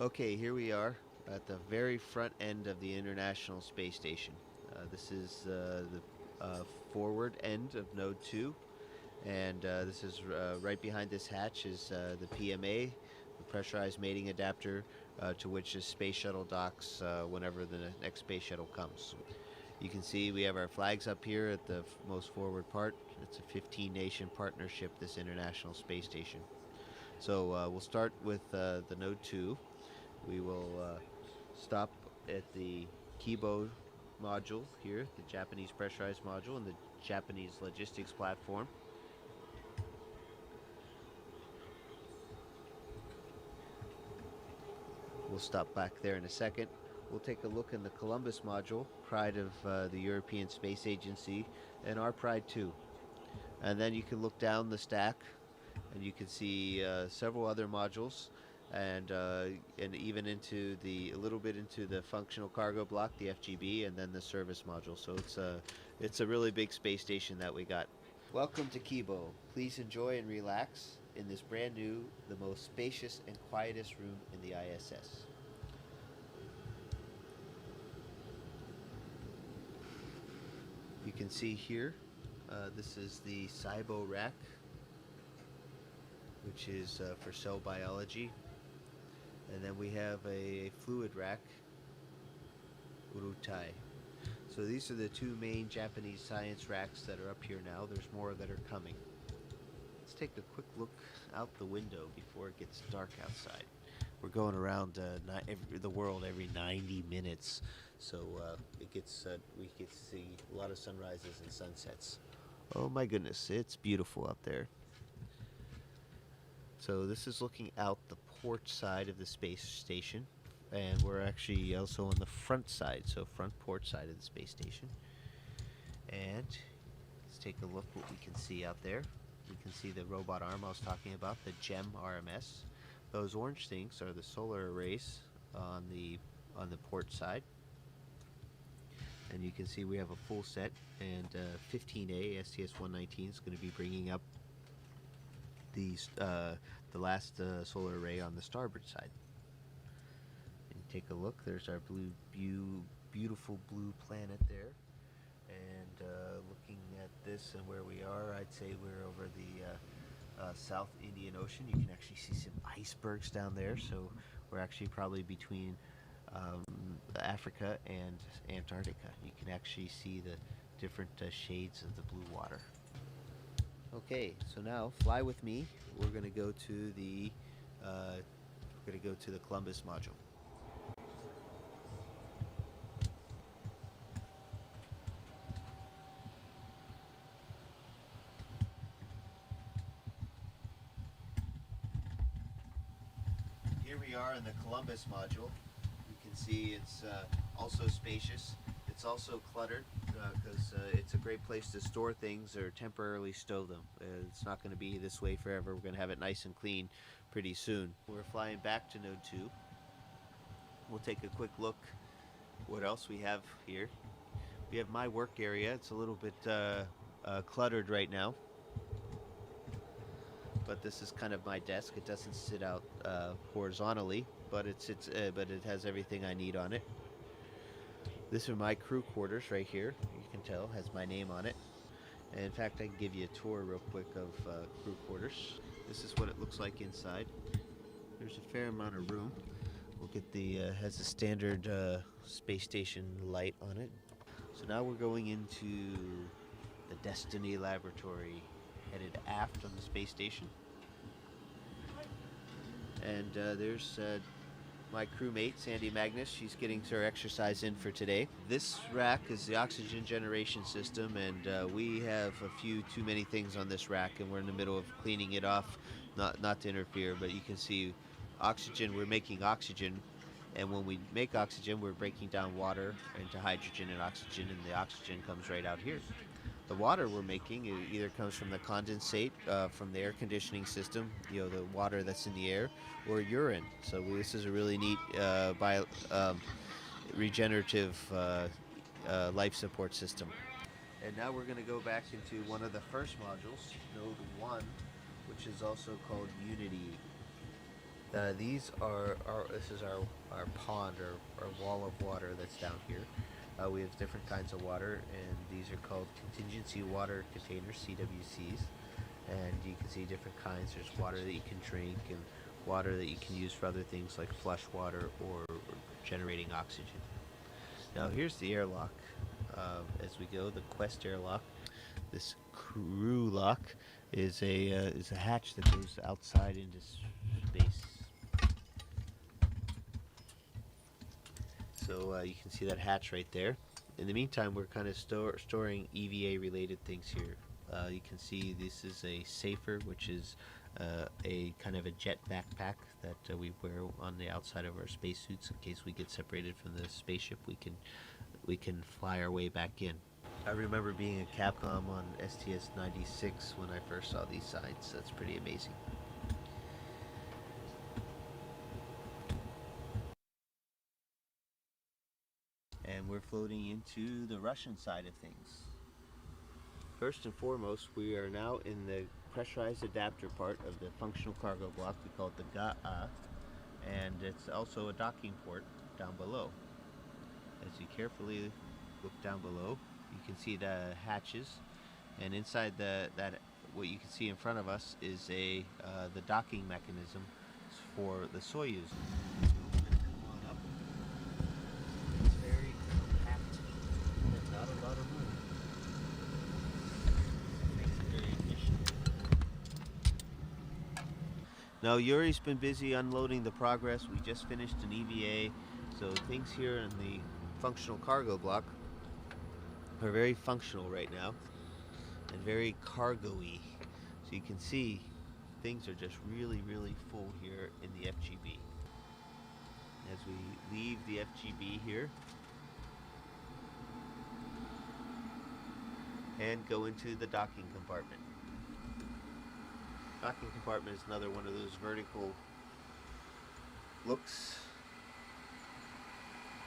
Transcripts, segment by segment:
Okay, here we are at the very front end of the International Space Station. This is the forward end of Node 2, and this is right behind this hatch is the PMA, the pressurized mating adapter, to which the space shuttle docks whenever the next space shuttle comes. You can see we have our flags up here at the most forward part. It's a 15-nation partnership, this International Space Station. So we'll start with the Node 2. We will stop at the Kibo module here, the Japanese pressurized module, and the Japanese logistics platform. We'll stop back there in a second. We'll take a look in the Columbus module, pride of the European Space Agency, and our pride too. And then you can look down the stack, and you can see several other modules, and even into a little bit into the functional cargo block, the FGB, and then the service module. So it's a really big space station that we got. Welcome to Kibo. Please enjoy and relax in this brand new, the most spacious and quietest room in the ISS. You can see here, this is the SIBO rack, which is for cell biology. And then we have a fluid rack, Urutai. So these are the two main Japanese science racks that are up here now. There's more that are coming. Let's take a quick look out the window before it gets dark outside. We're going around the world every 90 minutes, so we get to see a lot of sunrises and sunsets. Oh my goodness, it's beautiful out there. So this is looking out the port side of the space station, and we're actually also on the front side, so front port side of the space station. And let's take a look what we can see out there. We can see the robot arm I was talking about, the GEM RMS. Those orange things are the solar arrays on the port side. And you can see we have a full set, and 15A STS-119 is going to be bringing up the last solar array on the starboard side. And take a look. There's our beautiful blue planet there. And looking at this and where we are, I'd say we're over the South Indian Ocean. You can actually see some icebergs down there. So we're actually probably between Africa and Antarctica. You can actually see the different shades of the blue water. Okay, so now fly with me. We're going to go to the Columbus module. Here we are in the Columbus module. You can see it's also spacious. It's also cluttered because it's a great place to store things or temporarily stow them. It's not going to be this way forever. We're going to have it nice and clean pretty soon. We're flying back to Node 2. We'll take a quick look what else we have here. We have my work area. It's a little bit cluttered right now, but this is kind of my desk. It doesn't sit out horizontally, but it has everything I need on it. This are my crew quarters right here. You can tell has my name on it. And in fact, I can give you a tour real quick of crew quarters. This is what it looks like inside. There's a fair amount of room. We'll get has a standard space station light on it. So now we're going into the Destiny Laboratory, headed aft on the space station. And there's my crewmate, Sandy Magnus. She's getting her exercise in for today. This rack is the oxygen generation system, and we have a few too many things on this rack, and we're in the middle of cleaning it off, not to interfere, but you can see oxygen, we're making oxygen, and when we make oxygen, we're breaking down water into hydrogen and oxygen, and the oxygen comes right out here. The water we're making either comes from the condensate from the air conditioning system, the water that's in the air, or urine. So this is a really neat regenerative life support system. And now we're going to go back into one of the first modules, Node 1, which is also called Unity. This is our pond or wall of water that's down here. We have different kinds of water, and these are called contingency water containers, CWCs. And you can see different kinds. There's water that you can drink, and water that you can use for other things like flush water or generating oxygen. Now here's the airlock. As we go, the Quest airlock. This crew lock is a hatch that goes outside into space. So you can see that hatch right there. In the meantime, we're kind of storing EVA related things here. You can see this is a safer, which is a kind of a jet backpack that we wear on the outside of our spacesuits in case we get separated from the spaceship. We can fly our way back in. I remember being a Capcom on STS-96 when I first saw these signs. That's pretty amazing. And we're floating into the Russian side of things. First and foremost, we are now in the pressurized adapter part of the functional cargo block. We call it the GA, and it's also a docking port down below. As you carefully look down below, you can see the hatches, and inside what you can see in front of us is the docking mechanism for the Soyuz. Now Yuri's been busy unloading the Progress. We just finished an EVA, so things here in the functional cargo block are very functional right now and very cargo-y. So you can see things are just really full here in the FGB. As we leave the FGB here and go into the docking compartment. Docking compartment is another one of those vertical looks,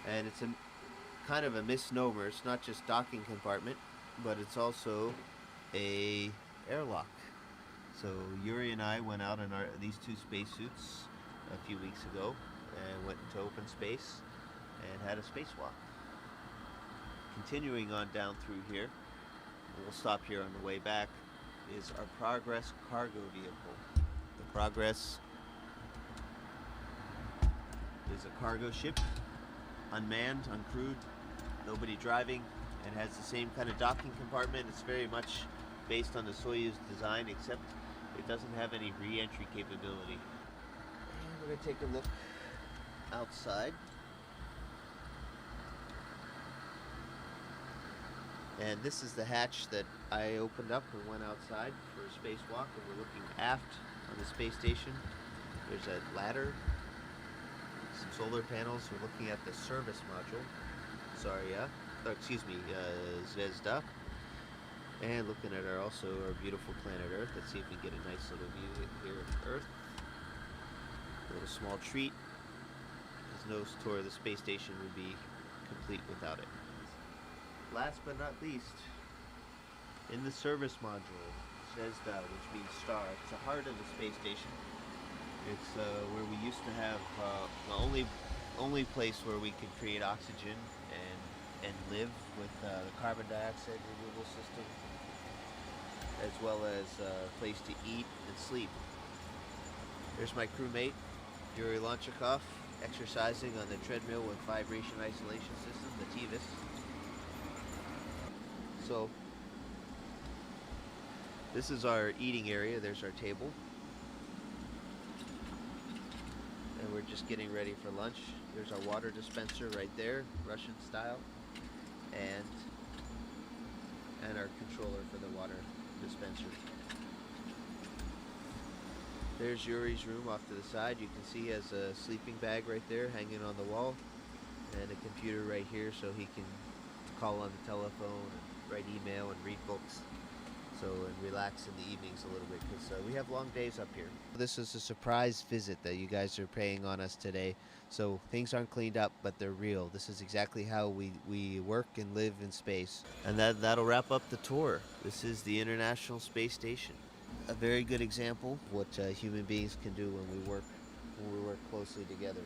and it's a kind of a misnomer. It's not just docking compartment, but it's also a airlock. So Yuri and I went out in these two spacesuits a few weeks ago and went into open space and had a spacewalk. Continuing on down through here, we'll stop here on the way back, is our Progress cargo vehicle. The Progress is a cargo ship, unmanned, uncrewed, nobody driving, and has the same kind of docking compartment. It's very much based on the Soyuz design, except it doesn't have any re-entry capability. And we're going to take a look outside. And this is the hatch that I opened up and went outside for a spacewalk, and we're looking aft on the space station. There's a ladder, some solar panels. We're looking at the service module, Zvezda, and looking at our beautiful planet Earth. Let's see if we get a nice little view here of Earth. A little small treat, because no tour of the space station would be complete without it. Last but not least, in the service module, Zvezda, which means star. It's the heart of the space station. It's where we used to have the only place where we could create oxygen and live with the carbon dioxide removal system, as well as a place to eat and sleep. There's my crewmate, Yuri Lonchikov, exercising on the treadmill with vibration isolation system, the TVIS. So this is our eating area. There's our table, and we're just getting ready for lunch. There's our water dispenser right there, Russian style, and our controller for the water dispenser. There's Yuri's room off to the side. You can see he has a sleeping bag right there hanging on the wall, and a computer right here so he can call on the telephone, write email, and read books, and relax in the evenings a little bit, because we have long days up here. This is a surprise visit that you guys are paying on us today, so things aren't cleaned up, but they're real. This is exactly how we work and live in space. And that'll wrap up the tour. This is the International Space Station. A very good example of what human beings can do when we work when we work closely together.